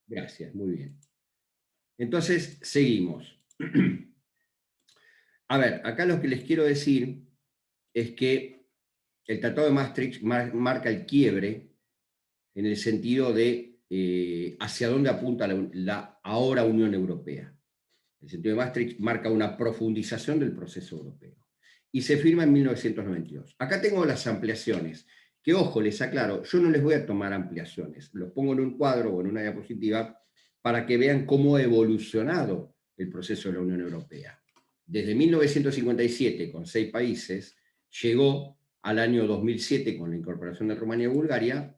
Gracias, muy bien. Entonces, seguimos. A ver, acá lo que les quiero decir es que el Tratado de Maastricht marca el quiebre en el sentido de hacia dónde apunta la ahora Unión Europea. El sentido de Maastricht marca una profundización del proceso europeo. Y se firma en 1992. Acá tengo las ampliaciones, que ojo, les aclaro, yo no les voy a tomar ampliaciones, los pongo en un cuadro o en una diapositiva para que vean cómo ha evolucionado el proceso de la Unión Europea. Desde 1957, con 6 países, llegó al año 2007 con la incorporación de Rumanía y Bulgaria,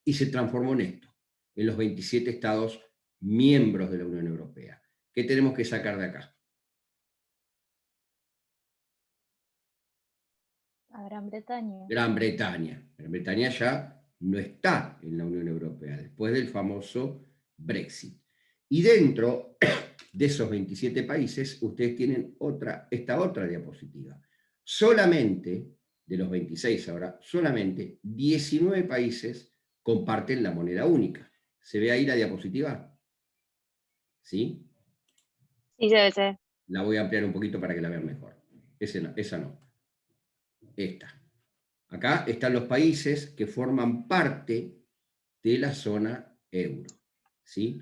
y se transformó en esto, en los 27 estados miembros de la Unión Europea. ¿Qué tenemos que sacar de acá? A Gran Bretaña. Gran Bretaña. Gran Bretaña ya no está en la Unión Europea, después del famoso Brexit. Y dentro de esos 27 países, ustedes tienen esta otra diapositiva. Solamente, de los 26 ahora, solamente 19 países comparten la moneda única. ¿Se ve ahí la diapositiva? ¿Sí? Sí, se ve. La voy a ampliar un poquito para que la vean mejor. Esa no. Esta. Acá están los países que forman parte de la zona euro. ¿Sí?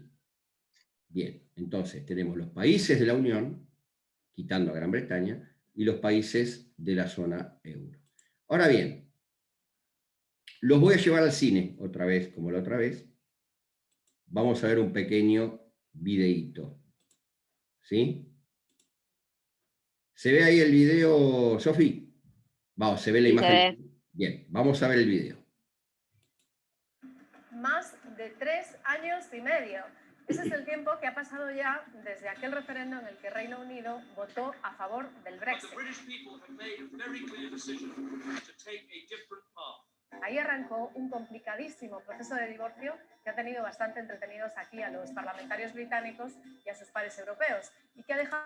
Bien, entonces tenemos los países de la Unión, quitando a Gran Bretaña, y los países de la zona euro. Ahora bien, los voy a llevar al cine otra vez, como la otra vez. Vamos a ver un pequeño videíto. ¿Sí? ¿Se ve ahí el video, Sofi? Vamos, se ve la imagen. Bien, vamos a ver el video. Más de 3 años y medio. Ese es el tiempo que ha pasado ya desde aquel referéndum en el que Reino Unido votó a favor del Brexit. Ahí arrancó un complicadísimo proceso de divorcio que ha tenido bastante entretenidos aquí a los parlamentarios británicos y a sus pares europeos, y que ha dejado...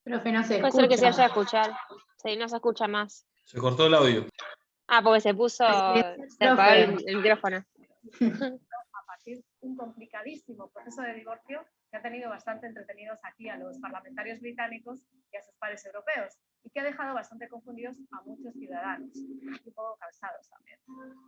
Profe, no se escucha. Puede ser que se haya escuchado. Sí, no se escucha más. Se cortó el audio. Ah, porque se puso, se apagó el micrófono. A partir de un complicadísimo proceso de divorcio que ha tenido bastante entretenidos aquí a los parlamentarios británicos y a sus pares europeos, y que ha dejado bastante confundidos a muchos ciudadanos y un poco cansados también.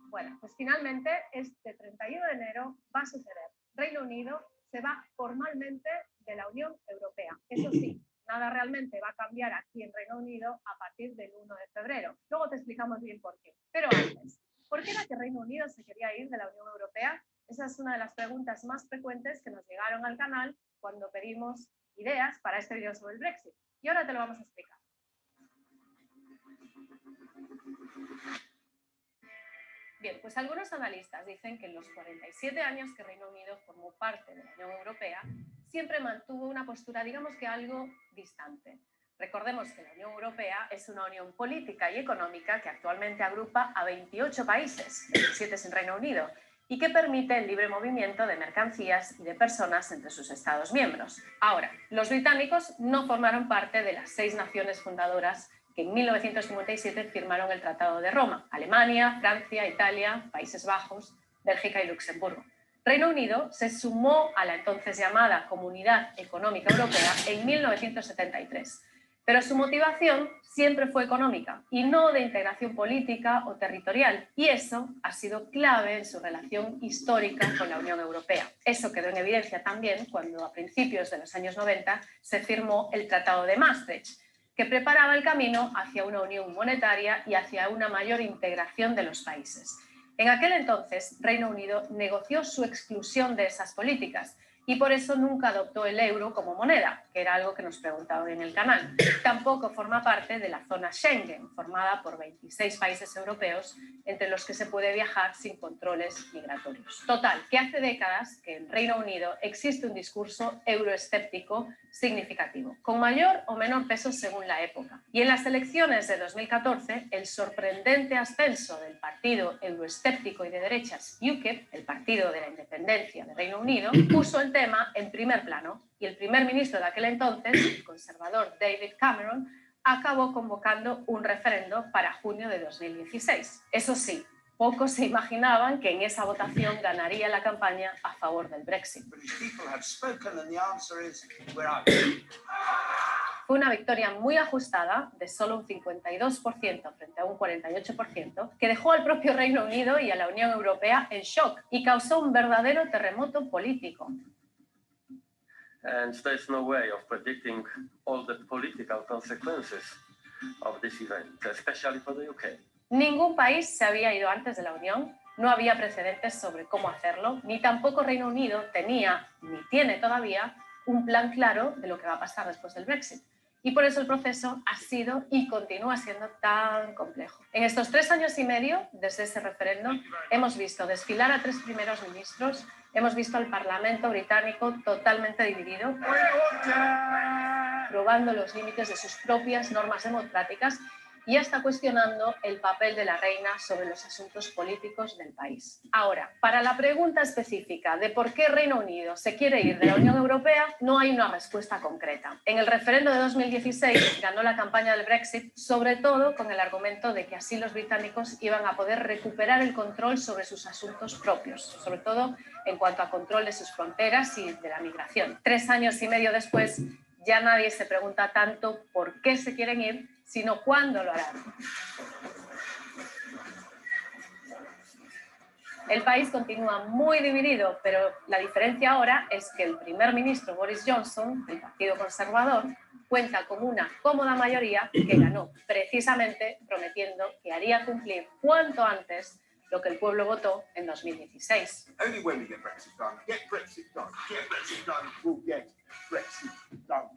Bueno, pues finalmente este 31 de enero va a suceder. Reino Unido se va formalmente de la Unión Europea. Eso sí, nada realmente va a cambiar aquí en Reino Unido a partir del 1 de febrero. Luego te explicamos bien por qué. Pero antes, ¿por qué era que Reino Unido se quería ir de la Unión Europea? Esa es una de las preguntas más frecuentes que nos llegaron al canal cuando pedimos ideas para este video sobre el Brexit. Y ahora te lo vamos a explicar. Bien, pues algunos analistas dicen que en los 47 años que Reino Unido formó parte de la Unión Europea, siempre mantuvo una postura, digamos que algo distante. Recordemos que la Unión Europea es una unión política y económica que actualmente agrupa a 28 países, 27 sin Reino Unido, y que permite el libre movimiento de mercancías y de personas entre sus Estados miembros. Ahora, los británicos no formaron parte de las 6 naciones fundadoras que en 1957 firmaron el Tratado de Roma: Alemania, Francia, Italia, Países Bajos, Bélgica y Luxemburgo. Reino Unido se sumó a la entonces llamada Comunidad Económica Europea en 1973, pero su motivación siempre fue económica y no de integración política o territorial, y eso ha sido clave en su relación histórica con la Unión Europea. Eso quedó en evidencia también cuando a principios de los años 90 se firmó el Tratado de Maastricht, que preparaba el camino hacia una unión monetaria y hacia una mayor integración de los países. En aquel entonces, Reino Unido negoció su exclusión de esas políticas y por eso nunca adoptó el euro como moneda, que era algo que nos preguntaban en el canal. Tampoco forma parte de la zona Schengen, formada por 26 países europeos, entre los que se puede viajar sin controles migratorios. Total, que hace décadas que en Reino Unido existe un discurso euroescéptico significativo, con mayor o menor peso según la época. Y en las elecciones de 2014, el sorprendente ascenso del partido euroescéptico y de derechas UKIP, el Partido de la Independencia de Reino Unido, puso el tema en primer plano, y el primer ministro de aquel entonces, el conservador David Cameron, acabó convocando un referendo para junio de 2016. Eso sí, pocos se imaginaban que en esa votación ganaría la campaña a favor del Brexit. Fue una victoria muy ajustada, de solo un 52% frente a un 48%, que dejó al propio Reino Unido y a la Unión Europea en shock y causó un verdadero terremoto político. And there's no way of predicting all the political consequences of this event, especially for the UK. Ningún país se había ido antes de la Unión, no había precedentes sobre cómo hacerlo, ni tampoco Reino Unido tenía, ni tiene todavía, un plan claro de lo que va a pasar después del Brexit. Y por eso el proceso ha sido y continúa siendo tan complejo. En estos 3 años y medio, desde ese referendo, hemos visto desfilar a 3 primeros ministros, hemos visto al Parlamento británico totalmente dividido, probando los límites de sus propias normas democráticas y hasta cuestionando el papel de la reina sobre los asuntos políticos del país. Ahora, para la pregunta específica de por qué Reino Unido se quiere ir de la Unión Europea, no hay una respuesta concreta. En el referendo de 2016 ganó la campaña del Brexit, sobre todo con el argumento de que así los británicos iban a poder recuperar el control sobre sus asuntos propios, sobre todo en cuanto a control de sus fronteras y de la migración. 3 años y medio después, ya nadie se pregunta tanto por qué se quieren ir, sino cuándo lo harán. El país continúa muy dividido, pero la diferencia ahora es que el primer ministro Boris Johnson, del Partido Conservador, cuenta con una cómoda mayoría que ganó, precisamente prometiendo que haría cumplir cuanto antes lo que el pueblo votó en 2016. Only when we get Brexit done, get Brexit done, get Brexit done, we'll get Brexit done.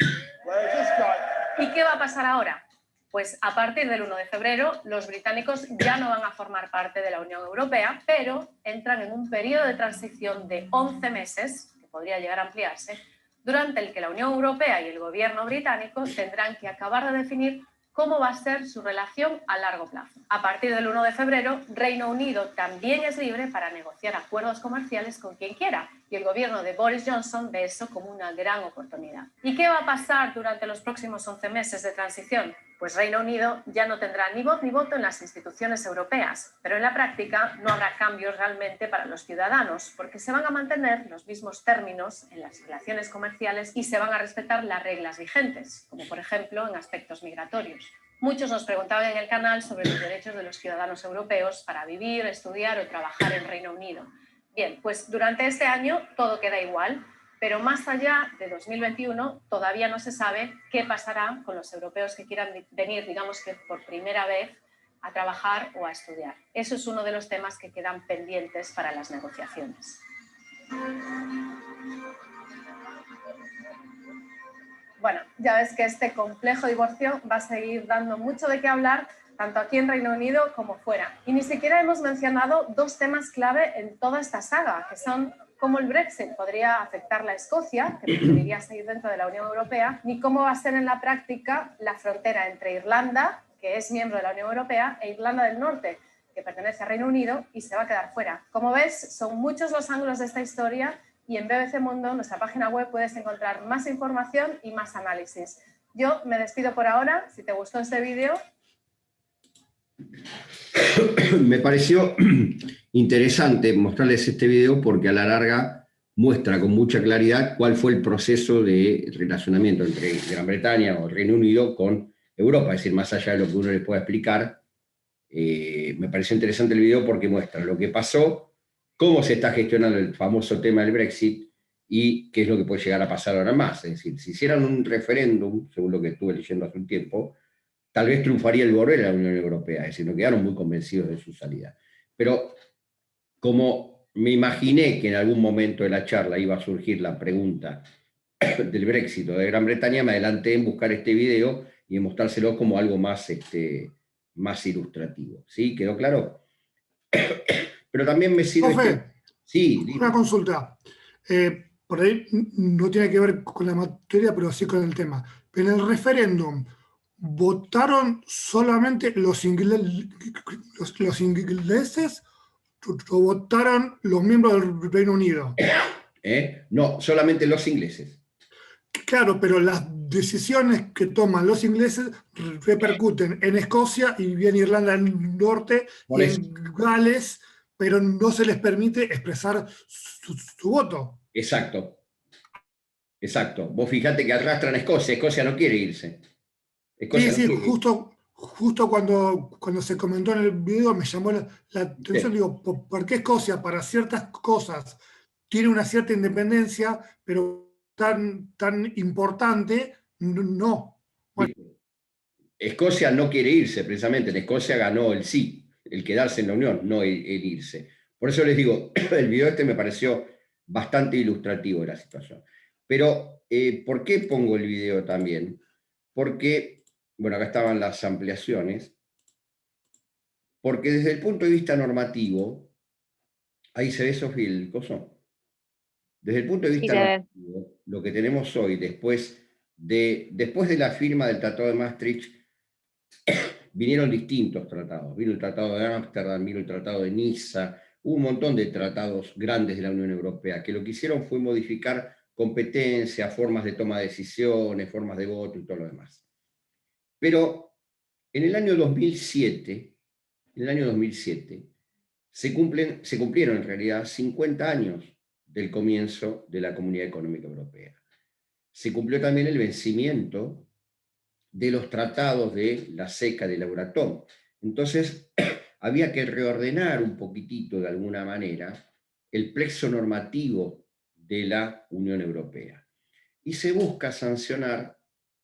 ¿Y qué va a pasar ahora? Pues a partir del 1 de febrero los británicos ya no van a formar parte de la Unión Europea, pero entran en un periodo de transición de 11 meses, que podría llegar a ampliarse, durante el que la Unión Europea y el gobierno británico tendrán que acabar de definir cómo va a ser su relación a largo plazo. A partir del 1 de febrero, Reino Unido también es libre para negociar acuerdos comerciales con quien quiera, y el gobierno de Boris Johnson ve eso como una gran oportunidad. ¿Y qué va a pasar durante los próximos 11 meses de transición? Pues Reino Unido ya no tendrá ni voz ni voto en las instituciones europeas, pero en la práctica no habrá cambios realmente para los ciudadanos, porque se van a mantener los mismos términos en las relaciones comerciales y se van a respetar las reglas vigentes, como por ejemplo en aspectos migratorios. Muchos nos preguntaban en el canal sobre los derechos de los ciudadanos europeos para vivir, estudiar o trabajar en Reino Unido. Bien, pues durante este año todo queda igual, pero más allá de 2021 todavía no se sabe qué pasará con los europeos que quieran venir, digamos que por primera vez, a trabajar o a estudiar. Eso es uno de los temas que quedan pendientes para las negociaciones. Bueno, ya ves que este complejo divorcio va a seguir dando mucho de qué hablar, tanto aquí en Reino Unido como fuera. Y ni siquiera hemos mencionado 2 temas clave en toda esta saga, que son cómo el Brexit podría afectar a Escocia, que preferiría seguir dentro de la Unión Europea, ni cómo va a ser en la práctica la frontera entre Irlanda, que es miembro de la Unión Europea, e Irlanda del Norte, que pertenece a Reino Unido y se va a quedar fuera. Como ves, son muchos los ángulos de esta historia y en BBC Mundo, nuestra página web, puedes encontrar más información y más análisis. Yo me despido por ahora. Si te gustó este vídeo... Me pareció interesante mostrarles este video porque a la larga muestra con mucha claridad cuál fue el proceso de relacionamiento entre Gran Bretaña o Reino Unido con Europa, es decir, más allá de lo que uno les pueda explicar. Me pareció interesante el video porque muestra lo que pasó, cómo se está gestionando el famoso tema del Brexit y qué es lo que puede llegar a pasar ahora más. Es decir, si hicieran un referéndum, según lo que estuve leyendo hace un tiempo, tal vez triunfaría el volver a la Unión Europea, es decir, no quedaron muy convencidos de su salida. Pero como me imaginé que en algún momento de la charla iba a surgir la pregunta del Brexit o de Gran Bretaña, me adelanté en buscar este video y en mostrárselo como algo más, más ilustrativo. ¿Sí? ¿Quedó claro? Pero también me sirve... Profe, sí, una consulta. Por ahí no tiene que ver con la materia, pero sí con el tema. En el referéndum, ¿votaron solamente los ingleses o votaron los miembros del Reino Unido? No, solamente los ingleses. Claro, pero las decisiones que toman los ingleses repercuten en Escocia y en Irlanda del Norte Por y eso, en Gales, pero no se les permite expresar su voto. exacto, exacto. Vos fijate que arrastran a Escocia, Escocia no quiere irse. Sí, Escocia no sí, quiere irse. justo cuando se comentó en el video me llamó la atención, digo, ¿por qué Escocia para ciertas cosas tiene una cierta independencia, pero tan importante, no? Bueno, ¿Viste? Escocia no quiere irse, precisamente. En Escocia ganó el sí, el quedarse en la Unión, no el irse. Por eso les digo, el video este me pareció bastante ilustrativo de la situación. Pero, ¿por qué pongo el video también? Porque, bueno, acá estaban las ampliaciones, porque desde el punto de vista normativo, ahí se ve, Sofía, el coso. Desde el punto de Sí, vista se ve. normativo, lo que tenemos hoy, después de la firma del Tratado de Maastricht, vinieron distintos tratados. Vino el Tratado de Ámsterdam, vino el Tratado de Niza, hubo un montón de tratados grandes de la Unión Europea, que lo que hicieron fue modificar competencias, formas de toma de decisiones, formas de voto y todo lo demás. Pero en el año 2007, se cumplieron en realidad 50 años del comienzo de la Comunidad Económica Europea. Se cumplió también el vencimiento de los tratados de la CECA, de la Euratom. Entonces, había que reordenar un poquitito, de alguna manera, el plexo normativo de la Unión Europea. Y se busca sancionar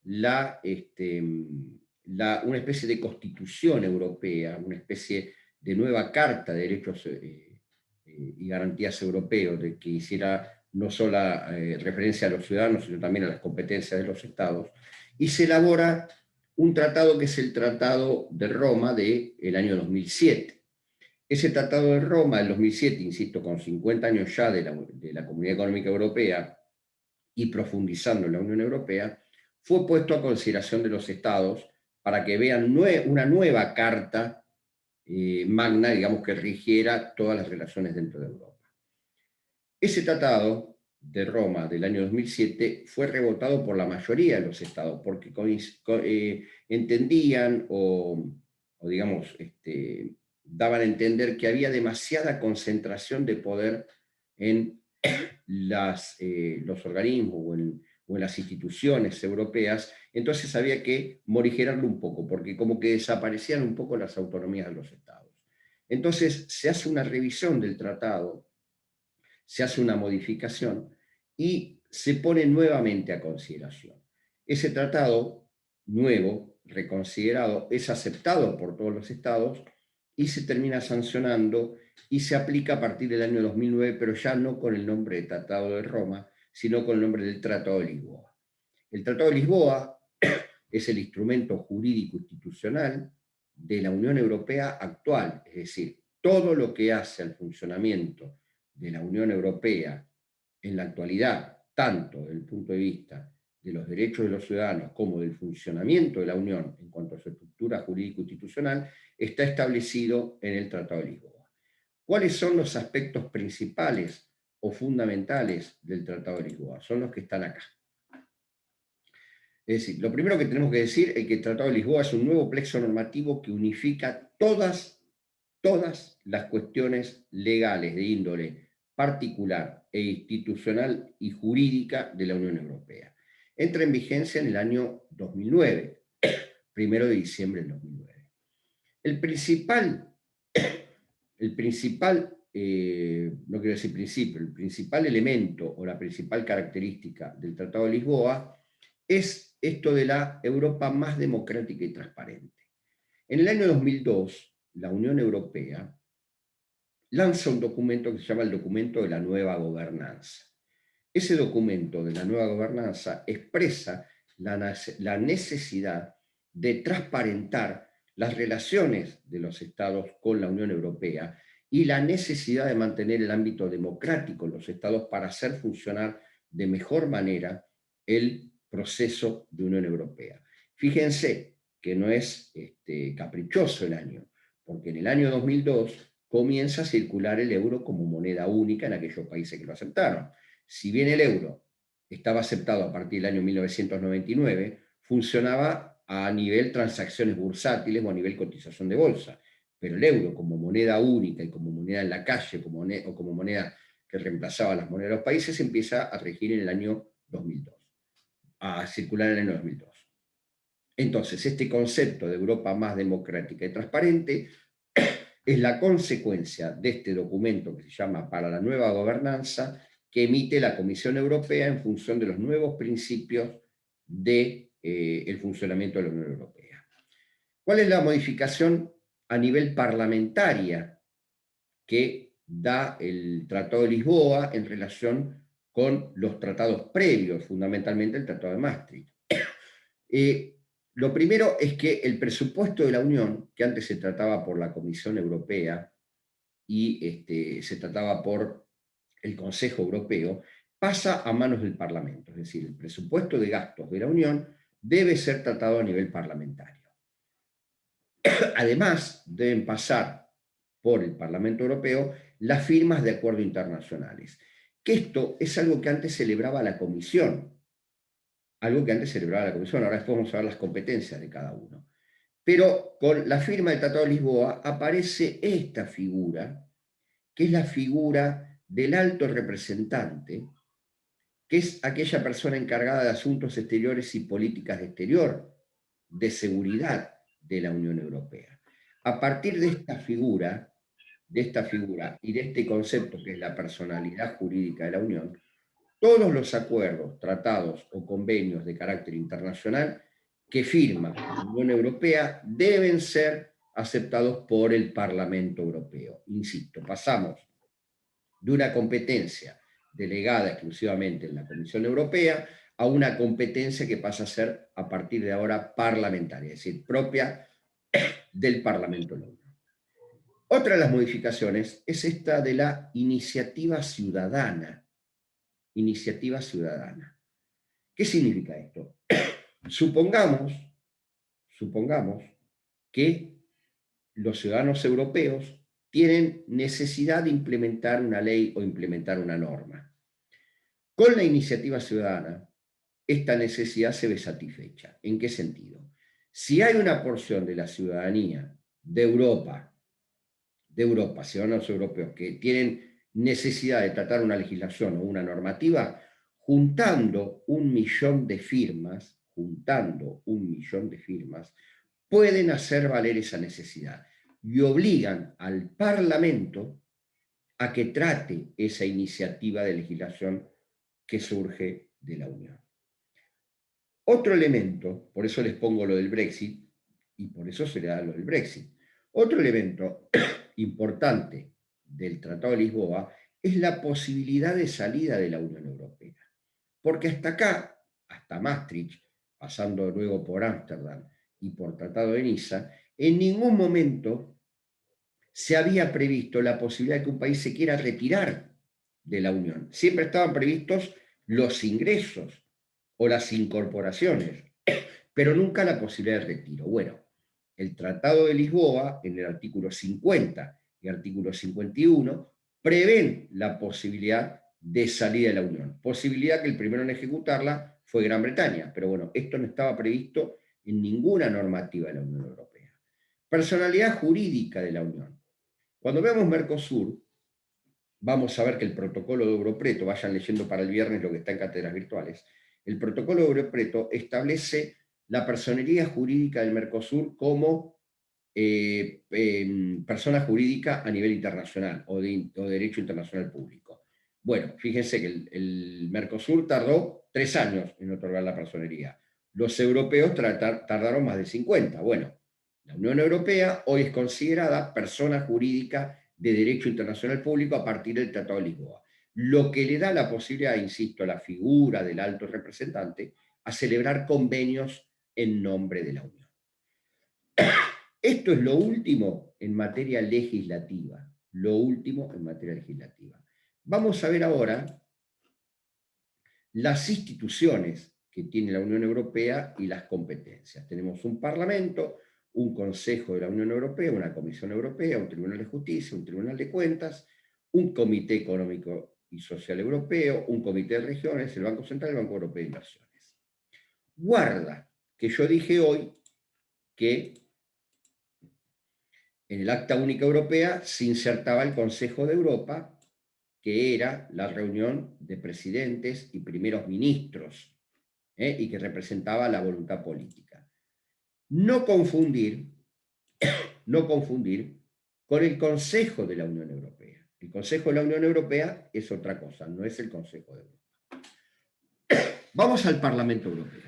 una especie de constitución europea, una especie de nueva Carta de Derechos y Garantías Europeos, de que hiciera no solo referencia a los ciudadanos, sino también a las competencias de los estados, y se elabora un tratado que es el Tratado de Roma del año 2007. Ese Tratado de Roma del 2007, insisto, con 50 años ya de la Comunidad Económica Europea y profundizando en la Unión Europea, fue puesto a consideración de los estados para que vean una nueva carta magna, digamos, que rigiera todas las relaciones dentro de Europa. Ese tratado de Roma del año 2007 fue rebotado por la mayoría de los estados, porque entendían o digamos, daban a entender que había demasiada concentración de poder en los organismos o en las instituciones europeas, entonces había que morigerarlo un poco, porque como que desaparecían un poco las autonomías de los estados. Entonces se hace una revisión del tratado, se hace una modificación y se pone nuevamente a consideración. Ese tratado nuevo, reconsiderado, es aceptado por todos los estados y se termina sancionando y se aplica a partir del año 2009, pero ya no con el nombre de Tratado de Roma, sino con el nombre del Tratado de Lisboa. El Tratado de Lisboa es el instrumento jurídico institucional de la Unión Europea actual, es decir, todo lo que hace al funcionamiento de la Unión Europea en la actualidad, tanto desde el punto de vista de los derechos de los ciudadanos como del funcionamiento de la Unión en cuanto a su estructura jurídico-institucional, está establecido en el Tratado de Lisboa. ¿Cuáles son los aspectos principales o fundamentales del Tratado de Lisboa? Son los que están acá. Es decir, lo primero que tenemos que decir es que el Tratado de Lisboa es un nuevo plexo normativo que unifica todas las cuestiones legales de índole particular e institucional y jurídica de la Unión Europea. Entra en vigencia en el año 2009, 1 de diciembre del 2009. El principal, no quiero decir principio, el principal elemento o la principal característica del Tratado de Lisboa es esto de la Europa más democrática y transparente. En el año 2002, la Unión Europea lanza un documento que se llama el Documento de la Nueva Gobernanza. Ese documento de la nueva gobernanza expresa la necesidad de transparentar las relaciones de los estados con la Unión Europea y la necesidad de mantener el ámbito democrático en los estados para hacer funcionar de mejor manera el proceso de Unión Europea. Fíjense que no es caprichoso el año, porque en el año 2002 comienza a circular el euro como moneda única en aquellos países que lo aceptaron. Si bien el euro estaba aceptado a partir del año 1999, funcionaba a nivel transacciones bursátiles o a nivel cotización de bolsa. Pero el euro como moneda única y como moneda en la calle o como moneda que reemplazaba las monedas de los países empieza a regir en el año 2002, a circular en el año 2002. Entonces, este concepto de Europa más democrática y transparente es la consecuencia de este documento que se llama Para la nueva gobernanza, que emite la Comisión Europea en función de los nuevos principios del funcionamiento de la Unión Europea. ¿Cuál es la modificación a nivel parlamentaria que da el Tratado de Lisboa en relación con los tratados previos, fundamentalmente el Tratado de Maastricht? Lo primero es que el presupuesto de la Unión, que antes se trataba por la Comisión Europea y se trataba por el Consejo Europeo, pasa a manos del Parlamento. Es decir, el presupuesto de gastos de la Unión debe ser tratado a nivel parlamentario. Además, deben pasar por el Parlamento Europeo las firmas de acuerdos internacionales. Que esto es algo que antes celebraba la Comisión. Ahora después vamos a ver las competencias de cada uno. Pero con la firma del Tratado de Lisboa aparece esta figura, que es la figura del alto representante, que es aquella persona encargada de asuntos exteriores y políticas de exterior, de seguridad de la Unión Europea. A partir de esta figura y de este concepto que es la personalidad jurídica de la Unión, todos los acuerdos, tratados o convenios de carácter internacional que firma la Unión Europea deben ser aceptados por el Parlamento Europeo. Insisto, pasamos de una competencia delegada exclusivamente en la Comisión Europea a una competencia que pasa a ser, a partir de ahora, parlamentaria, es decir, propia del Parlamento Europeo. Otra de las modificaciones es esta de la iniciativa ciudadana. Iniciativa ciudadana. ¿Qué significa esto? Supongamos que los ciudadanos europeos tienen necesidad de implementar una ley o implementar una norma. Con la iniciativa ciudadana, esta necesidad se ve satisfecha. ¿En qué sentido? Si hay una porción de la ciudadanía de Europa, ciudadanos europeos que tienen necesidad de tratar una legislación o una normativa, juntando 1 millón de firmas, pueden hacer valer esa necesidad y obligan al Parlamento a que trate esa iniciativa de legislación que surge de la Unión. Otro elemento, por eso les pongo lo del Brexit, y por eso se le da lo del Brexit. Otro elemento importante del Tratado de Lisboa es la posibilidad de salida de la Unión Europea. Porque hasta acá, hasta Maastricht, pasando luego por Ámsterdam y por Tratado de Niza, en ningún momento se había previsto la posibilidad de que un país se quiera retirar de la Unión. Siempre estaban previstos los ingresos o las incorporaciones, pero nunca la posibilidad de retiro. Bueno, el Tratado de Lisboa, en el artículo 50 y artículo 51, prevén la posibilidad de salida de la Unión. Posibilidad que el primero en ejecutarla fue Gran Bretaña, pero bueno, esto no estaba previsto en ninguna normativa de la Unión Europea. Personalidad jurídica de la Unión. Cuando veamos Mercosur, vamos a ver que el protocolo de Europreto, vayan leyendo para el viernes lo que está en cátedras virtuales, el protocolo de Europreto establece la personería jurídica del Mercosur como persona jurídica a nivel internacional o de derecho internacional público. Bueno, fíjense que el Mercosur tardó 3 años en otorgar la personería. Los europeos tardaron más de 50. Bueno, la Unión Europea hoy es considerada persona jurídica de derecho internacional público a partir del Tratado de Lisboa, lo que le da la posibilidad, insisto, a la figura del alto representante a celebrar convenios en nombre de la Unión. Esto es lo último en materia legislativa. Vamos a ver ahora las instituciones que tiene la Unión Europea y las competencias. Tenemos un Parlamento, un Consejo de la Unión Europea, una Comisión Europea, un Tribunal de Justicia, un Tribunal de Cuentas, un Comité Económico y Social Europeo, un comité de regiones, el Banco Central y el Banco Europeo de Inversiones. Guarda que yo dije hoy que en el Acta Única Europea se insertaba el Consejo de Europa, que era la reunión de presidentes y primeros ministros, y que representaba la voluntad política. No confundir con el Consejo de la Unión Europea. El Consejo de la Unión Europea es otra cosa, no es el Consejo de Europa. Vamos al Parlamento Europeo.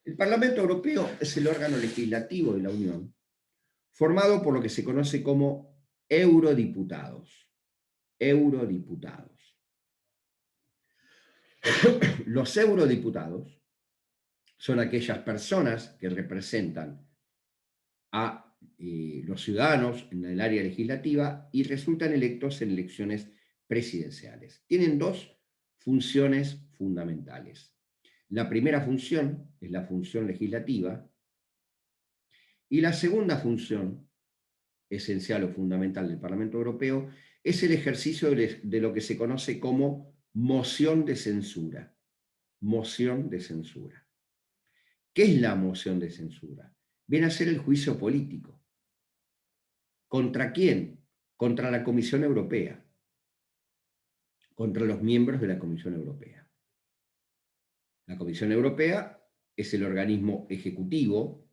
El Parlamento Europeo es el órgano legislativo de la Unión, formado por lo que se conoce como eurodiputados. Eurodiputados. Los eurodiputados son aquellas personas que representan a los ciudadanos en el área legislativa y resultan electos en elecciones presidenciales. Tienen dos funciones fundamentales. La primera función es la función legislativa y la segunda función, esencial o fundamental del Parlamento Europeo, es el ejercicio de lo que se conoce como moción de censura. Moción de censura. ¿Qué es la moción de censura? Viene a ser el juicio político. ¿Contra quién? Contra la Comisión Europea. Contra los miembros de la Comisión Europea. La Comisión Europea es el organismo ejecutivo,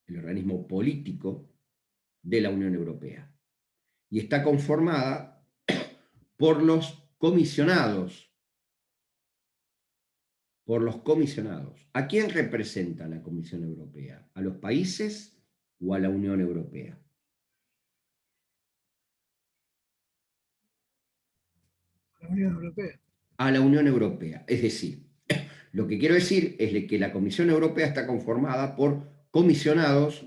el organismo político de la Unión Europea. Y está conformada por los comisionados. Por los comisionados. ¿A quién representa la Comisión Europea? ¿A los países o a la Unión Europea? La Unión Europea. A la Unión Europea. Es decir, lo que quiero decir es que la Comisión Europea está conformada por comisionados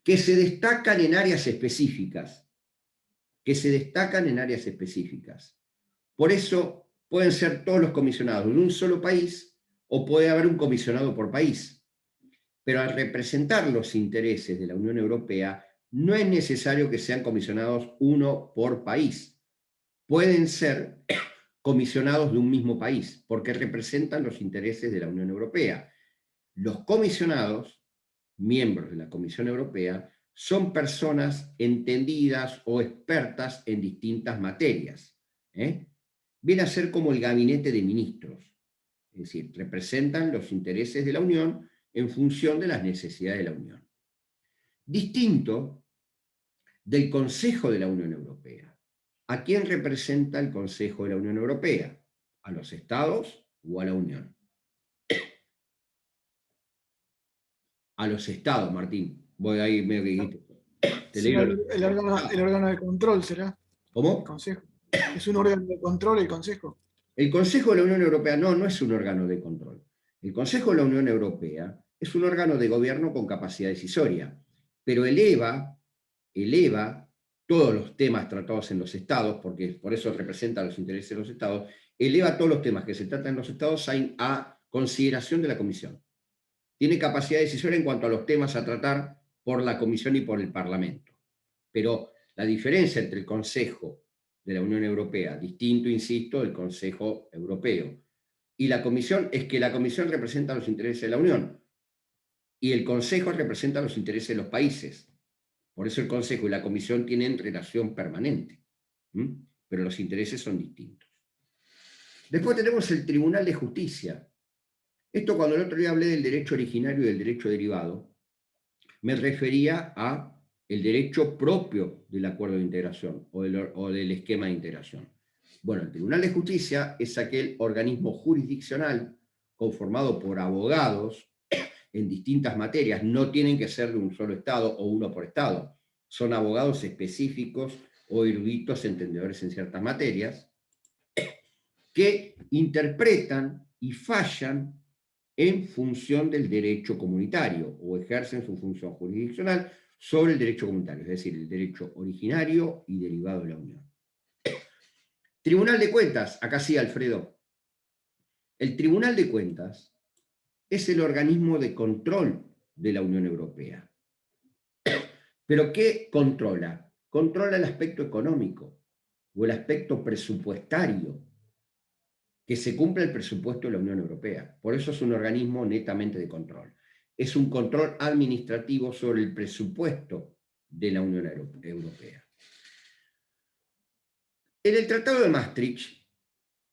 que se destacan en áreas específicas. Por eso pueden ser todos los comisionados en un solo país o puede haber un comisionado por país. Pero al representar los intereses de la Unión Europea, no es necesario que sean comisionados uno por país. Pueden ser comisionados de un mismo país, porque representan los intereses de la Unión Europea. Los comisionados, miembros de la Comisión Europea, son personas entendidas o expertas en distintas materias. Viene a ser como el gabinete de ministros. Es decir, representan los intereses de la Unión en función de las necesidades de la Unión. Distinto del Consejo de la Unión Europea. ¿A quién representa el Consejo de la Unión Europea? ¿A los Estados o a la Unión? A los Estados, Martín. Voy ahí medio que El órgano de control será. ¿Cómo? El Consejo. ¿Es un órgano de control el Consejo? El Consejo de la Unión Europea no es un órgano de control. El Consejo de la Unión Europea es un órgano de gobierno con capacidad decisoria, pero eleva todos los temas tratados en los estados, porque por eso representa los intereses de los estados, eleva todos los temas que se tratan en los estados a consideración de la Comisión. Tiene capacidad decisoria en cuanto a los temas a tratar por la Comisión y por el Parlamento. Pero la diferencia entre el Consejo de la Unión Europea, distinto, insisto, del Consejo Europeo, y la Comisión, es que la Comisión representa los intereses de la Unión, y el Consejo representa los intereses de los países. Por eso el Consejo y la Comisión tienen relación permanente, pero los intereses son distintos. Después tenemos el Tribunal de Justicia. Esto, cuando el otro día hablé del derecho originario y del derecho derivado, me refería a el derecho propio del acuerdo de integración o del esquema de integración. Bueno, el Tribunal de Justicia es aquel organismo jurisdiccional conformado por abogados en distintas materias, no tienen que ser de un solo estado o uno por estado, son abogados específicos o eruditos entendedores en ciertas materias, que interpretan y fallan en función del derecho comunitario o ejercen su función jurisdiccional sobre el derecho comunitario, es decir, el derecho originario y derivado de la Unión. Tribunal de Cuentas, acá sí, Alfredo. El Tribunal de Cuentas es el organismo de control de la Unión Europea. ¿Pero qué controla? Controla el aspecto económico. o el aspecto presupuestario, que se cumpla el presupuesto de la Unión Europea. Por eso es un organismo netamente de control. Es un control administrativo sobre el presupuesto de la Unión Europea. En el Tratado de Maastricht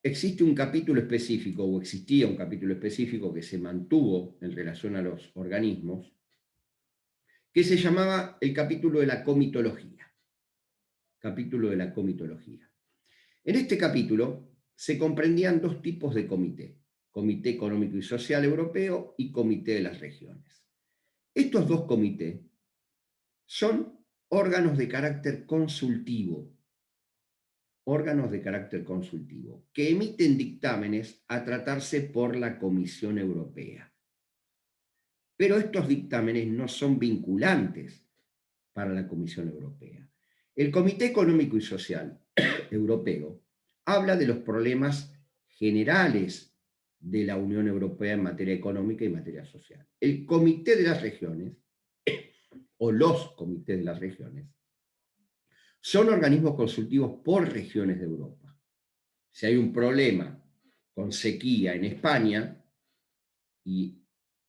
existe un capítulo específico, o existía un capítulo específico que se mantuvo en relación a los organismos, que se llamaba el capítulo de la comitología. Capítulo de la comitología. En este capítulo se comprendían dos tipos de comité: Comité Económico y Social Europeo y Comité de las Regiones. Estos dos comités son órganos de carácter consultivo, que emiten dictámenes a tratarse por la Comisión Europea. Pero estos dictámenes no son vinculantes para la Comisión Europea. El Comité Económico y Social Europeo habla de los problemas generales de la Unión Europea en materia económica y materia social. El Comité de las Regiones, o los comités de las regiones, son organismos consultivos por regiones de Europa. Si hay un problema con sequía en España y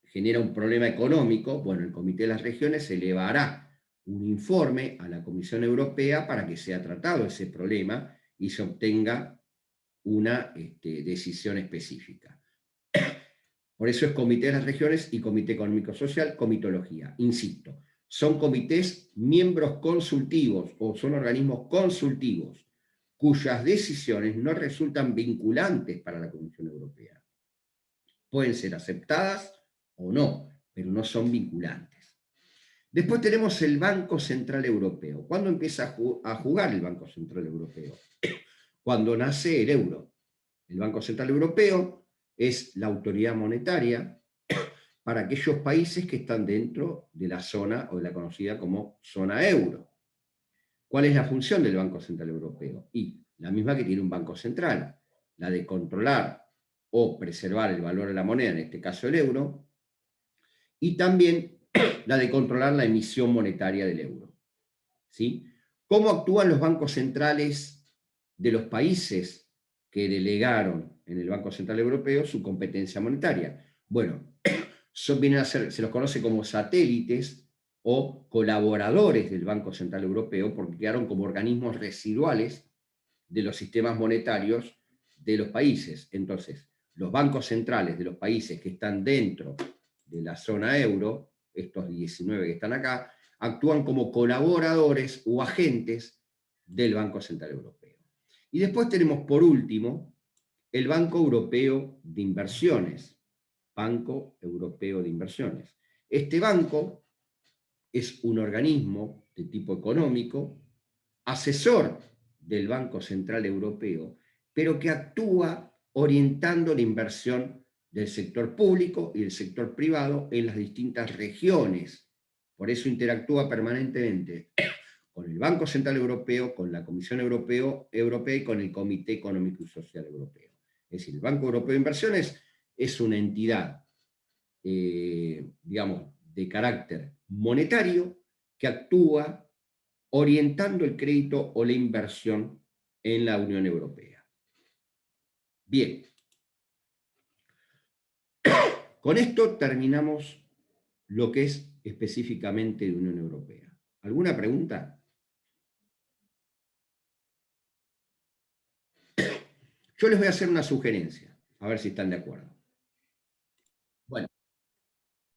genera un problema económico, bueno, el Comité de las Regiones elevará un informe a la Comisión Europea para que sea tratado ese problema y se obtenga una decisión específica. Por eso es Comité de las Regiones y Comité Económico Social, comitología. Insisto, son comités miembros consultivos o son organismos consultivos cuyas decisiones no resultan vinculantes para la Comisión Europea. Pueden ser aceptadas o no, pero no son vinculantes. Después tenemos el Banco Central Europeo. ¿Cuándo empieza a jugar el Banco Central Europeo? Cuando nace el euro. El Banco Central Europeo es la autoridad monetaria para aquellos países que están dentro de la zona o de la conocida como zona euro. ¿Cuál es la función del Banco Central Europeo? Y la misma que tiene un banco central, la de controlar o preservar el valor de la moneda, en este caso el euro, y también la de controlar la emisión monetaria del euro. ¿Sí? ¿Cómo actúan los bancos centrales de los países que delegaron en el Banco Central Europeo su competencia monetaria? Bueno, vienen a ser, se los conoce como satélites o colaboradores del Banco Central Europeo, porque quedaron como organismos residuales de los sistemas monetarios de los países. Entonces, los bancos centrales de los países que están dentro de la zona euro, estos 19 que están acá, actúan como colaboradores o agentes del Banco Central Europeo. Y después tenemos, por último, el Banco Europeo de Inversiones. Banco Europeo de Inversiones. Este banco es un organismo de tipo económico, asesor del Banco Central Europeo, pero que actúa orientando la inversión del sector público y del sector privado en las distintas regiones. Por eso interactúa permanentemente con el Banco Central Europeo, con la Comisión Europea y con el Comité Económico y Social Europeo. Es decir, el Banco Europeo de Inversiones es una entidad, digamos, de carácter monetario que actúa orientando el crédito o la inversión en la Unión Europea. Bien. Con esto terminamos lo que es específicamente de Unión Europea. ¿Alguna pregunta? Yo les voy a hacer una sugerencia, a ver si están de acuerdo.